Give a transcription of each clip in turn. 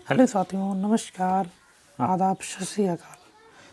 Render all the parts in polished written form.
Hello साथियों, नमस्कार, आदाब, सत श्री अकाल।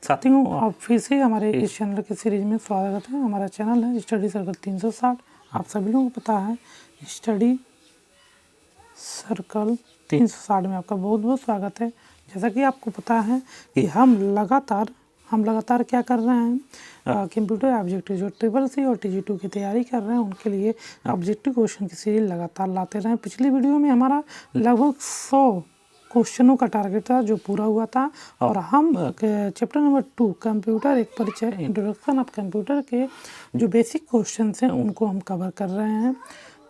साथियों, आप फिर से हमारे इस चैनल के सीरीज़ में स्वागत है। हमारा चैनल है स्टडी सर्कल 360। आप सभी लोगों को पता है, स्टडी सर्कल 360 में आपका बहुत बहुत स्वागत है। जैसा कि आपको पता है कि हम लगातार क्या कर रहे हैं, कंप्यूटर ऑब्जेक्टिव जो TCC और TG2 की तैयारी कर रहे हैं उनके लिए ऑब्जेक्टिव क्वेश्चन की सीरीज लगातार लाते रहे। पिछली वीडियो में हमारा लगभग 100 क्वेश्चनों का टारगेट था जो पूरा हुआ था, और हम चैप्टर नंबर 2 कंप्यूटर एक परिचय इंट्रोडक्शन ऑफ कंप्यूटर के जो बेसिक क्वेश्चंस हैं उनको हम कवर कर रहे हैं।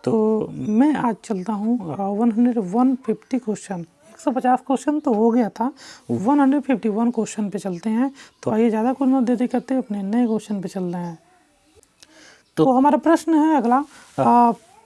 तो मैं आज चलता हूँ 150 क्वेश्चन, 150 क्वेश्चन तो हो गया था, 151 क्वेश्चन पे चलते हैं। तो आइए ज़्यादा कुछ न देरी करते अपने नए क्वेश्चन पे चल रहे हैं। तो हमारा प्रश्न है अगला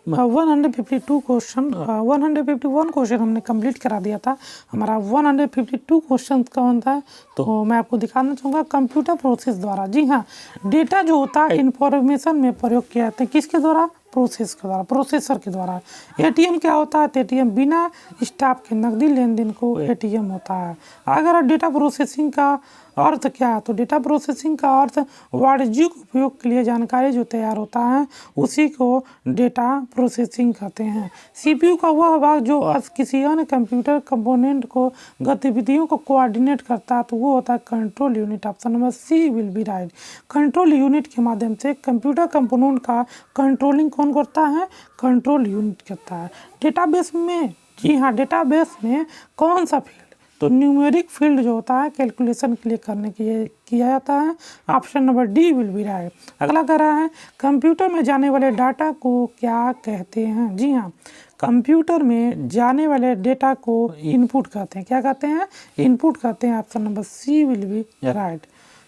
152 क्वेश्चन, 151 क्वेश्चन हमने कंप्लीट करा दिया था। हमारा 152 क्वेश्चन कौन था, तो मैं आपको दिखाना चाहूँगा कंप्यूटर प्रोसेस द्वारा। जी हाँ, डेटा जो होता है इंफॉर्मेशन में प्रयोग किया जाता है, किसके द्वारा? प्रोसेस के द्वारा, प्रोसेसर के द्वारा। एटीएम क्या होता है? तो एटीएम बिना स्टाफ के नकदी लेन देन को एटीएम होता है। अगर डेटा प्रोसेसिंग का अर्थ क्या है, तो डेटा प्रोसेसिंग का अर्थ वाणिज्यिक उपयोग के लिए जानकारी जो तैयार होता है उसी को डेटा प्रोसेसिंग कहते हैं। सीपीयू का वह भाग जो किसी अन्य कंप्यूटर कंपोनेंट को गतिविधियों को कोऑर्डिनेट करता है, तो वो होता है control unit. Option number C will be right. Control unit के माध्यम से कंप्यूटर कंपोनेंट का कंट्रोलिंग कौन करता है? कंट्रोल यूनिट करता है। डेटाबेस में, जी हाँ, डेटाबेस में कौन सा फील्ड? तो न्यूमेरिक फील्ड जो होता है कैलकुलेशन के लिए करने के लिए किया जाता है। Option number D will be right. अगला कह रहा है कंप्यूटर में जाने वाले डाटा को क्या कहते हैं? जी हाँ, कंप्यूटर में जाने वाले डेटा को इनपुट कहते हैं। क्या कहते हैं? इनपुट कहते हैं। Option number C will be right.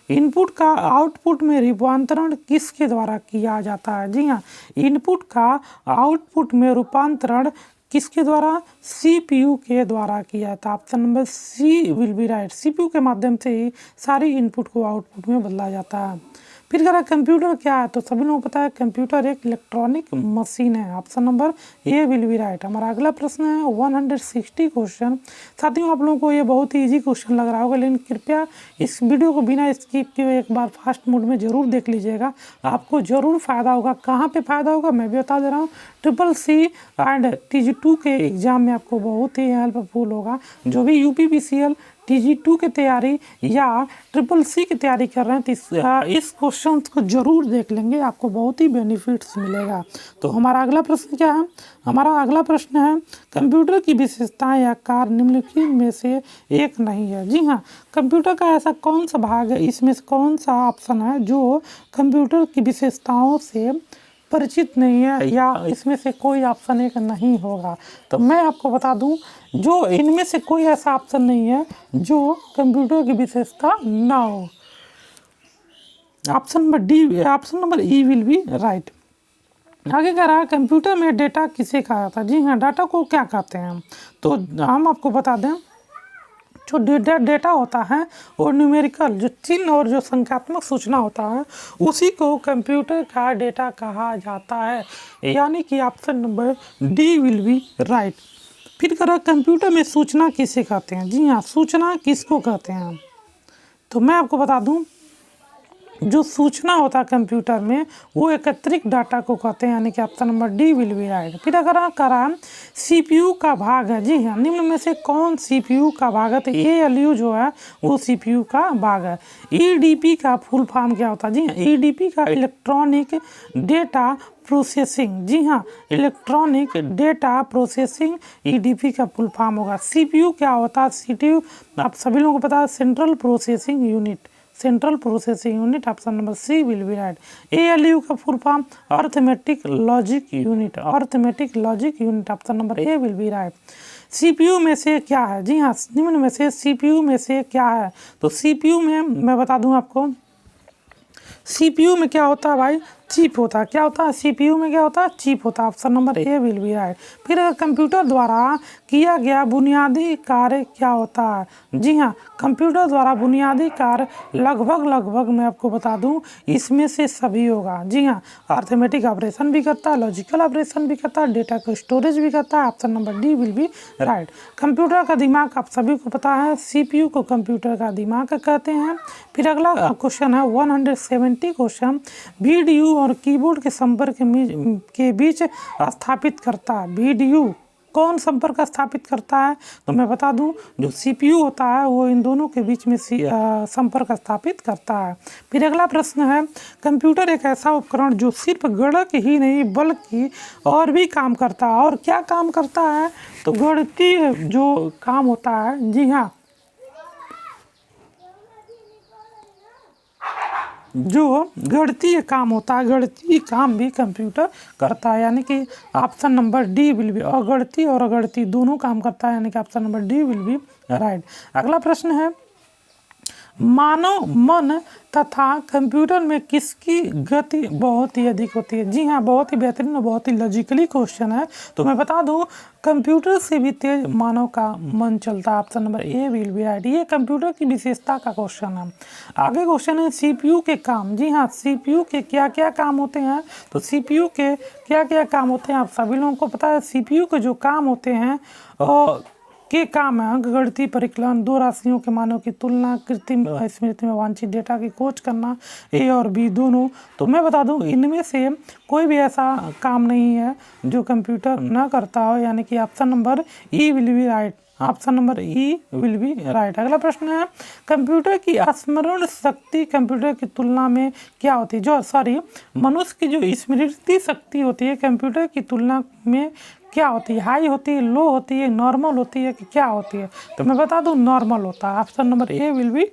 Input का आउटपुट में रूपांतरण किसके द्वारा किया जाता है? जी हाँ, इनपुट का आउटपुट में रूपांतरण किसके द्वारा? सीपीयू के द्वारा किया जाता है। Option number C will be right. CPU के माध्यम से ही सारी इनपुट को आउटपुट में बदला जाता है। फिर कह रहा कंप्यूटर क्या है, तो सभी लोगों को पता है कंप्यूटर एक इलेक्ट्रॉनिक मशीन है। Option number A will be right. हमारा अगला प्रश्न है 160 क्वेश्चन। साथियों, आप लोगों को ये बहुत ही ईजी क्वेश्चन लग रहा होगा, लेकिन कृपया इस वीडियो को बिना स्किप किए एक बार फास्ट मोड में ज़रूर देख लीजिएगा, आपको ज़रूर फ़ायदा होगा। कहाँ पर फ़ायदा होगा मैं भी बता दे रहा हूँ। TCC एंड TG2 के एग्ज़ाम में आपको बहुत ही हेल्पफुल होगा। जो भी UPPCL TG2 की तैयारी या CCC की तैयारी कर रहे हैं तो इस क्वेश्चन को जरूर देख लेंगे, आपको बहुत ही बेनिफिट्स मिलेगा। तो हमारा अगला प्रश्न क्या है? हमारा अगला प्रश्न है कंप्यूटर की विशेषताएं या कार्य निम्नलिखित में से एक नहीं है। जी हाँ, कंप्यूटर का ऐसा कौन सा भाग है, इसमें से कौन सा ऑप्शन है जो कंप्यूटर की विशेषताओं से परिचित नहीं है, या इसमें से कोई ऑप्शन एक नहीं होगा? तो मैं आपको बता दूं, जो इनमें से कोई ऐसा ऑप्शन नहीं है जो कंप्यूटर की विशेषता ना हो। Option number D, option number E will be right. आगे कह रहा है कंप्यूटर में डेटा किसे कहा जाता है? जी हाँ, डाटा को क्या कहते हैं? तो हम आपको बता दें, जो डेटा होता है वो न्यूमेरिकल, जो चिन्ह और जो संख्यात्मक सूचना होता है उसी को कंप्यूटर का डेटा कहा जाता है, यानी कि option number D will be right. फिर कह रहा कंप्यूटर में सूचना किसे कहते हैं? जी हाँ, सूचना किसको कहते हैं? तो मैं आपको बता दूं, जो सूचना होता है कंप्यूटर में वो एकत्रित डाटा को कहते हैं, यानी कि option number D will be right. फिर अगर करा सीपीयू का भाग है, जी हाँ, निम्न में से कौन सीपीयू का भाग है? तो ALU जो है वो सीपीयू का भाग है। EDP का फुल फॉर्म क्या होता है? जी हाँ, EDP का इलेक्ट्रॉनिक डेटा प्रोसेसिंग। जी हाँ, इलेक्ट्रॉनिक डेटा प्रोसेसिंग EDP का फुल फॉर्म होगा। CPU क्या होता है? CPU आप सभी लोगों को पता है, central processing unit, central processing unit. Option number C will be right. ALU का full form arithmetic logic unit, arithmetic logic unit. Option number A will be right. CPU में से क्या है? जी हाँ, निम्न में से CPU में से क्या है? तो CPU में मैं बता दूं आपको, CPU में क्या होता है भाई, चिप होता है। क्या होता है? सीपीयू में क्या होता है? चिप होता है। Option number A will be right. फिर कंप्यूटर द्वारा किया गया बुनियादी कार्य क्या होता है? जी हाँ, कंप्यूटर द्वारा बुनियादी कार्य लगभग मैं आपको बता दूं इसमें से सभी होगा। जी हाँ, अर्थमेटिक ऑपरेशन भी करता है, लॉजिकल ऑपरेशन भी करता है, डेटा को स्टोरेज भी करता है। Option number D will be right. Computer का दिमाग आप सभी को पता है, सीपीयू को कंप्यूटर का दिमाग कहते हैं। फिर अगला क्वेश्चन है 170 क्वेश्चन, वीडीयू और कीबोर्ड के संपर्क के बीच स्थापित करता है। वीडीयू कौन संपर्क स्थापित करता है? तो मैं बता दूं, जो सीपीयू होता है वो इन दोनों के बीच में संपर्क स्थापित करता है। फिर अगला प्रश्न है, कंप्यूटर एक ऐसा उपकरण जो सिर्फ गणक ही नहीं बल्कि और भी काम करता है। और क्या काम करता है? तो गणितीय जो काम होता है, जी हाँ, जो गणितीय काम होता है, गणितीय काम भी कंप्यूटर करता है, यानी कि option number D will be. अगणितीय और अगणितीय दोनों काम करता है, यानी कि option number D will be right. अगला प्रश्न है, मानव मन तथा कंप्यूटर में किसकी गति बहुत ही अधिक होती है? जी हाँ, बहुत ही बेहतरीन और बहुत ही लॉजिकली क्वेश्चन है। तो मैं बता दूं, कंप्यूटर से भी तेज मानव का मन चलता है। Option number A will be right. ये कंप्यूटर की विशेषता का क्वेश्चन है। आगे क्वेश्चन है, सीपीयू के काम। जी हाँ, सीपीयू के क्या क्या काम होते हैं? तो सीपीयू के क्या क्या काम होते हैं आप सभी लोगों को पता है। सीपीयू के जो काम होते हैं के काम है अंकगणितीय परिकलन, दो राशियों के मानों की तुलना, कृत्रिम स्मृति में वांछित डेटा की खोज करना, ए और बी दोनों। तो मैं बता दूं, इनमें से कोई भी ऐसा काम नहीं है जो कंप्यूटर न करता हो, यानी कि option number E will be right. Option number E will be right. अगला प्रश्न है, कंप्यूटर की स्मरण शक्ति कंप्यूटर की तुलना में क्या होती है? मनुष्य की जो स्मृति शक्ति होती है कंप्यूटर की तुलना में क्या होती है? हाई होती है, लो होती है, नॉर्मल होती है कि क्या होती है? तो मैं बता दूं, नॉर्मल होता है। Option number A will be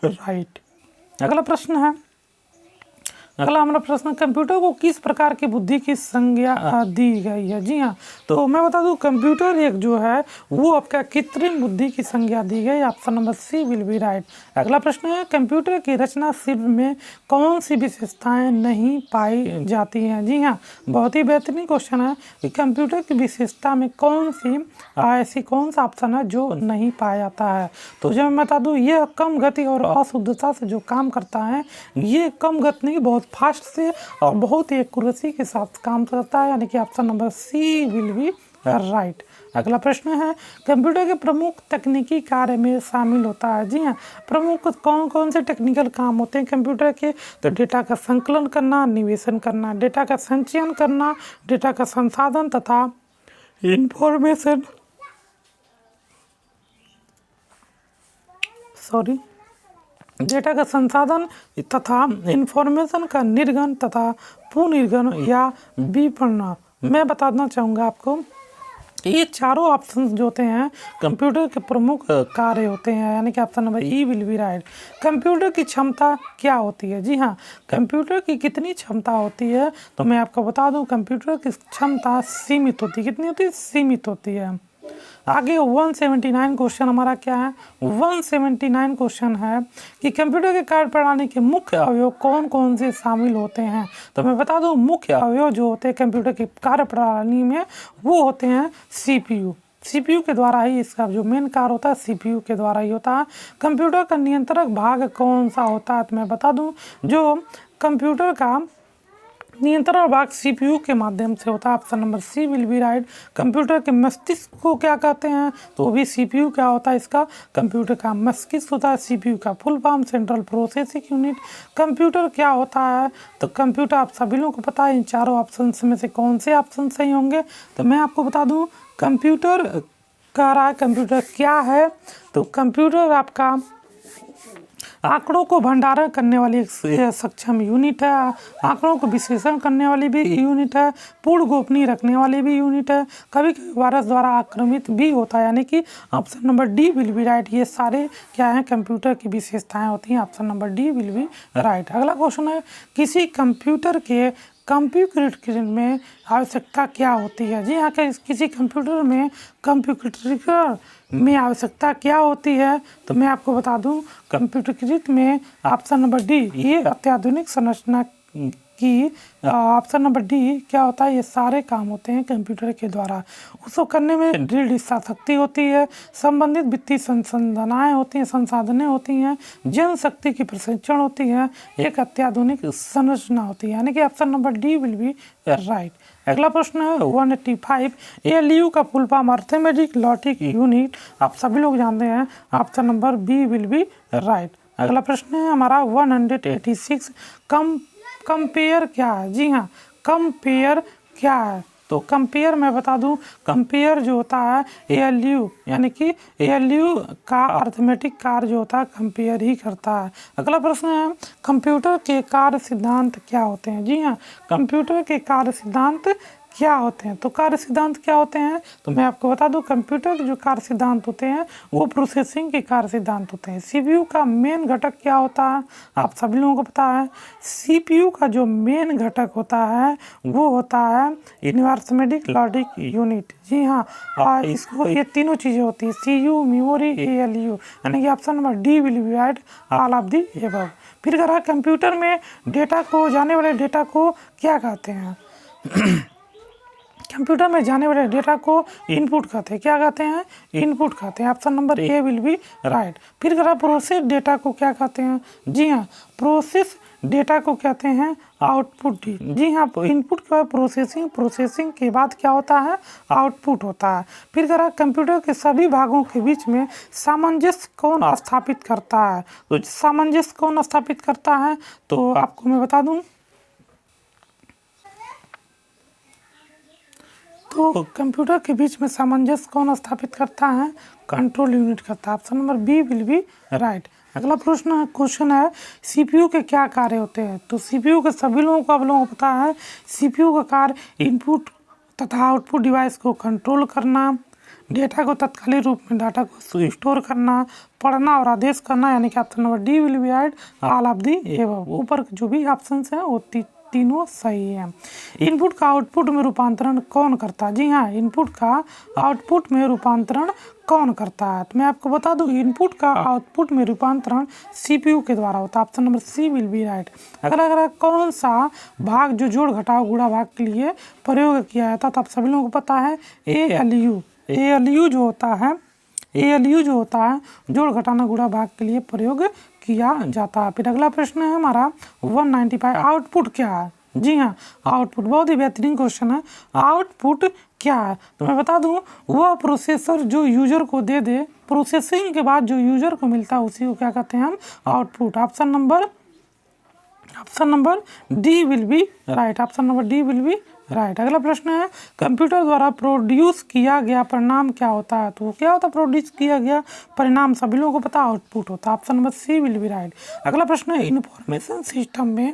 right. अगला प्रश्न है, अगला हमारा प्रश्न, कंप्यूटर को किस प्रकार की बुद्धि की संज्ञा दी गई है? जी हाँ, तो मैं बता दूं, कंप्यूटर एक जो है वो आपका कृत्रिम बुद्धि की संज्ञा दी गई। Option number C will be right. अगला प्रश्न है, कंप्यूटर की रचना शिल्प में कौन सी विशेषताएं नहीं पाई जाती हैं? जी हाँ, बहुत ही बेहतरीन क्वेश्चन है कि कंप्यूटर की विशेषता में कौन सा ऑप्शन है जो नहीं पाया जाता है? तो जब मैं बता दूं, ये कम गति और अशुद्धता से जो काम करता है, ये कम गति नहीं, बहुत फास्ट से और बहुत ही एक्यूरेसी के साथ काम करता है, यानी कि option number C will be right. अगला प्रश्न है, कंप्यूटर के प्रमुख तकनीकी कार्य में शामिल होता है? जी हाँ, प्रमुख कौन कौन से टेक्निकल काम होते हैं कंप्यूटर के? तो डेटा का संकलन करना, निवेशन करना, डेटा का संचयन करना, डेटा का संसाधन तथा इंफॉर्मेशन डेटा का संसाधन तथा इंफॉर्मेशन का निर्गम तथा पुनर्निर्गम या विपणन। मैं बताना चाहूँगा आपको, ये चारों ऑप्शन जो होते हैं कंप्यूटर के प्रमुख कार्य होते हैं, यानी कि option number E will be right. Computer की क्षमता क्या होती है? जी हाँ, कंप्यूटर की कितनी क्षमता होती है? तो मैं आपको बता दूं, कंप्यूटर की क्षमता सीमित होती है। कितनी होती है? सीमित होती है। आगे 179 क्वेश्चन हमारा क्या है? 179 क्वेश्चन है कि कंप्यूटर के कार्य प्रणाली के मुख्य अवयव कौन कौन से शामिल होते हैं? तो मैं बता दूं, मुख्य अवयव जो होते हैं कंप्यूटर की कार्य प्रणाली में वो होते हैं सीपीयू। सीपीयू के द्वारा ही इसका जो मेन कार्य होता है सीपीयू के द्वारा ही होता है। कंप्यूटर का नियंत्रक भाग कौन सा होता है? तो मैं बता दूं, जो कंप्यूटर का नियंत्रण भाग सीपीयू के माध्यम से होता है। Option number C will be right. Computer के मस्तिष्क को क्या कहते हैं? तो भी सीपीयू क्या होता है इसका? कंप्यूटर का मस्तिष्क होता है। सीपीयू का full form central processing unit. Computer क्या होता है? तो कंप्यूटर आप सभी लोगों को पता है, इन चारों ऑप्शन में से कौन से ऑप्शन सही होंगे? तो मैं आपको बता दूं, कंप्यूटर कह रहा है कंप्यूटर क्या है? तो कंप्यूटर आपका आंकड़ों को भंडारण करने वाली एक सक्षम यूनिट है, आंकड़ों को विश्लेषण करने वाली भी यूनिट है, पूर्ण गोपनीय रखने वाली भी यूनिट है, कभी कभी वायरस द्वारा आक्रमित भी होता है, यानी कि option number D will be right. ये सारे क्या हैं? कंप्यूटर की विशेषताएं होती हैं। Option number D will be right. अगला क्वेश्चन है, किसी कंप्यूटर के कंप्यूटर में आवश्यकता क्या होती है? जी हाँ, किसी कंप्यूटर में आवश्यकता क्या होती है? तो मैं आपको बता दूं, कंप्यूटरीकृत में ऑप्शन नंबर डी, ये अत्याधुनिक संरचना की ऑप्शन नंबर डी क्या होता है? ये सारे काम होते हैं कंप्यूटर के द्वारा। उसको करने में दृढ़ इच्छा शक्ति होती है, संबंधित वित्तीय संसाधनाएँ होती हैं, संसाधनें होती हैं, जनशक्ति की प्रशिक्षण होती है, एक अत्याधुनिक संरचना होती है, यानी कि option number D will be right. अगला प्रश्न है 185, ALU का full form arithmetic logic unit, आप सभी लोग जानते हैं, option number B will be right. अगला प्रश्न है हमारा 186, कंपेयर क्या है? जी हाँ, कंपेयर क्या है? तो कंपेयर मैं बता दूं, कंपेयर जो होता है ALU, यानी कि ALU का अर्थमेटिक कार्य जो होता है कंपेयर ही करता है। अगला प्रश्न है कंप्यूटर के कार्य सिद्धांत क्या होते हैं? जी हाँ, कंप्यूटर के कार्य सिद्धांत क्या होते हैं? तो कार्य सिद्धांत क्या होते हैं? तो मैं आपको बता दूं, कंप्यूटर के जो कार्य सिद्धांत होते हैं वो प्रोसेसिंग के कार्य सिद्धांत होते हैं। CPU का मेन घटक क्या होता है? आप सभी लोगों को पता है, CPU का जो मेन घटक होता है वो होता है यूनिवर्समेटिक लॉजिक यूनिट। जी हाँ, और इसको ये तीनों चीज़ें होती है, CPU, मेमोरी, ALU, यानी कि option number D will be right, all of the above. फिर कह रहा है कंप्यूटर में डेटा को, जाने वाले डेटा को क्या कहते हैं? कंप्यूटर में जाने वाले डेटा को इनपुट कहते हैं। क्या कहते हैं? इनपुट कहते हैं। Option number A will be right. फिर करा प्रोसेस डेटा को क्या कहते हैं? जी हाँ, प्रोसेस डेटा को कहते हैं आउटपुट। जी हाँ, इनपुट के बाद प्रोसेसिंग, प्रोसेसिंग के बाद क्या होता है? आउटपुट होता है। फिर करा कंप्यूटर के सभी भागों के बीच में सामंजस्य कौन स्थापित करता है? तो सामंजस्य कौन स्थापित करता है? तो आपको मैं बता दूं, तो कंप्यूटर के बीच में सामंजस्य कौन स्थापित करता है? कंट्रोल यूनिट करता है। Option number B will be right. अगला क्वेश्चन है CPU के क्या कार्य होते हैं? तो CPU के सभी लोगों को आप लोगों को पता है, CPU का कार्य इनपुट तथा आउटपुट डिवाइस को कंट्रोल करना, डेटा को तत्कालीन रूप में डाटा को स्टोर करना, पढ़ना और आदेश करना, यानी कि option number D will be right, all of the above. ऊपर जो भी ऑप्शन हैं वो तीनों सही है। इनपुट का आउटपुट में रूपांतरण कौन करता है? जी हाँ, इनपुट का आउटपुट में रूपांतरण कौन करता है? तो मैं आपको बता दूं, इनपुट का आउटपुट में रूपांतरण CPU के द्वारा होता है। Option number C will be right. अगला कौन सा भाग जो जोड़ घटाव गुणा भाग के लिए प्रयोग किया जाता है? तो आप सभी लोगों को पता है ALU। ALU जो होता है जोड़ घटाना गुणा भाग के लिए प्रयोग किया जाता है। फिर अगला प्रश्न है हमारा 195, आउटपुट क्या है? जी हाँ, आउटपुट बहुत ही बेहतरीन क्वेश्चन है। आउटपुट क्या है? तो मैं बता दूं, वह प्रोसेसर जो यूजर को दे दे, प्रोसेसिंग के बाद जो यूजर को मिलता है उसी को क्या कहते हैं हम? Output. Option number D will be right. Option number D will be right. अगला प्रश्न है कंप्यूटर द्वारा प्रोड्यूस किया गया परिणाम क्या होता है? तो क्या होता है प्रोड्यूस किया गया परिणाम? सभी लोगों को पता है आउटपुट होता है। Option number C will be right. अगला प्रश्न है इंफॉर्मेशन सिस्टम में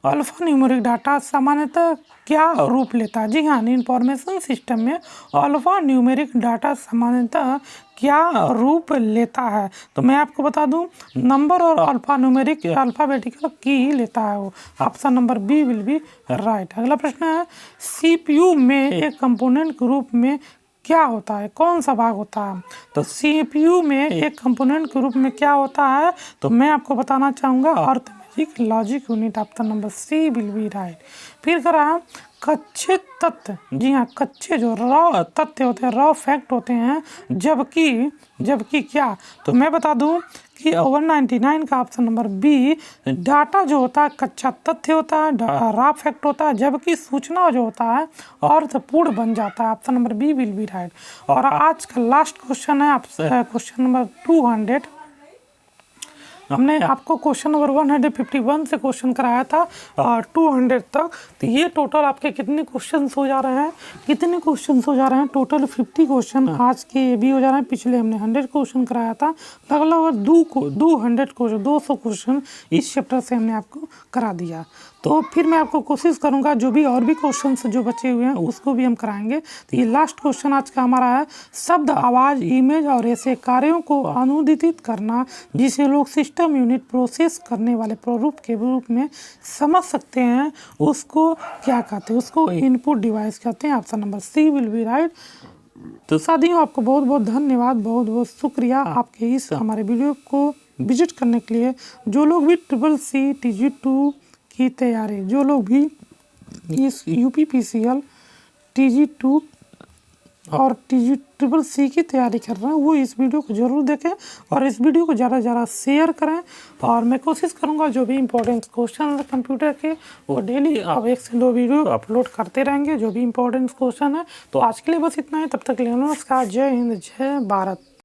अल्फा न्यूमेरिक डाटा सामान्यतः क्या रूप लेता है? जी हाँ, इंफॉर्मेशन सिस्टम में अल्फा न्यूमेरिक डाटा सामान्यतः क्या रूप लेता है? तो मैं आपको बता दूं, नंबर और अल्फा न्यूमेरिक अल्फाबेटिकल की लेता है वो। Option number B will be right. अगला प्रश्न है CPU में एक कंपोनेंट के रूप में क्या होता है? कौन सा भाग होता है? तो CPU में एक कंपोनेंट के रूप में क्या होता है? तो मैं आपको बताना चाहूँगा arithmetic logic unit. Option number C will be right. फिर करा कच्चे तत्व, जी हाँ, कच्चे जो रॉ तथ्य होते हैं, रॉ फैक्ट होते हैं, जबकि क्या? तो मैं बता दूं कि 199 का ऑप्शन नंबर बी, डाटा जो होता है कच्चा तथ्य होता है, रॉ फैक्ट होता है, जबकि सूचना जो होता है अर्थपूर्ण बन जाता है। Option number B will be right. और आज का लास्ट क्वेश्चन है क्वेश्चन नंबर 200। हमने आपको क्वेश्चन नंबर 151 से क्वेश्चन कराया था 200 तक। तो ये टोटल आपके कितने क्वेश्चन हो जा रहे हैं? टोटल 50 क्वेश्चन आज के भी हो जा रहे हैं। पिछले हमने 100 क्वेश्चन कराया था, लगभग 200 क्वेश्चन इस चैप्टर से हमने आपको करा दिया। तो फिर मैं आपको कोशिश करूंगा जो भी और भी क्वेश्चंस जो बचे हुए हैं उसको भी हम कराएंगे। तो ये लास्ट क्वेश्चन आज का हमारा है, शब्द, आवाज़, इमेज और ऐसे कार्यों को अनुदित करना जिसे लोग सिस्टम यूनिट प्रोसेस करने वाले प्रारूप के रूप में समझ सकते हैं, उसको क्या कहते हैं? उसको इनपुट डिवाइस कहते हैं। Option number C will be right. तो साथियों, आपको बहुत बहुत धन्यवाद, बहुत बहुत शुक्रिया आपके इस हमारे वीडियो को विजिट करने के लिए। जो लोग भी CCC TG2 की तैयारी, जो लोग भी इस UPPCL TG2 और CCC की तैयारी कर रहे हैं वो इस वीडियो को ज़रूर देखें और इस वीडियो को ज़्यादा से ज़्यादा शेयर करें। और मैं कोशिश करूंगा जो भी इंपॉर्टेंट क्वेश्चन है कंप्यूटर के वो डेली अब 1 से 2 वीडियो अपलोड करते रहेंगे जो भी इंपॉर्टेंट क्वेश्चन है। तो आज के लिए बस इतना ही, तब तक के लिए नमस्कार, जय हिंद, जय भारत।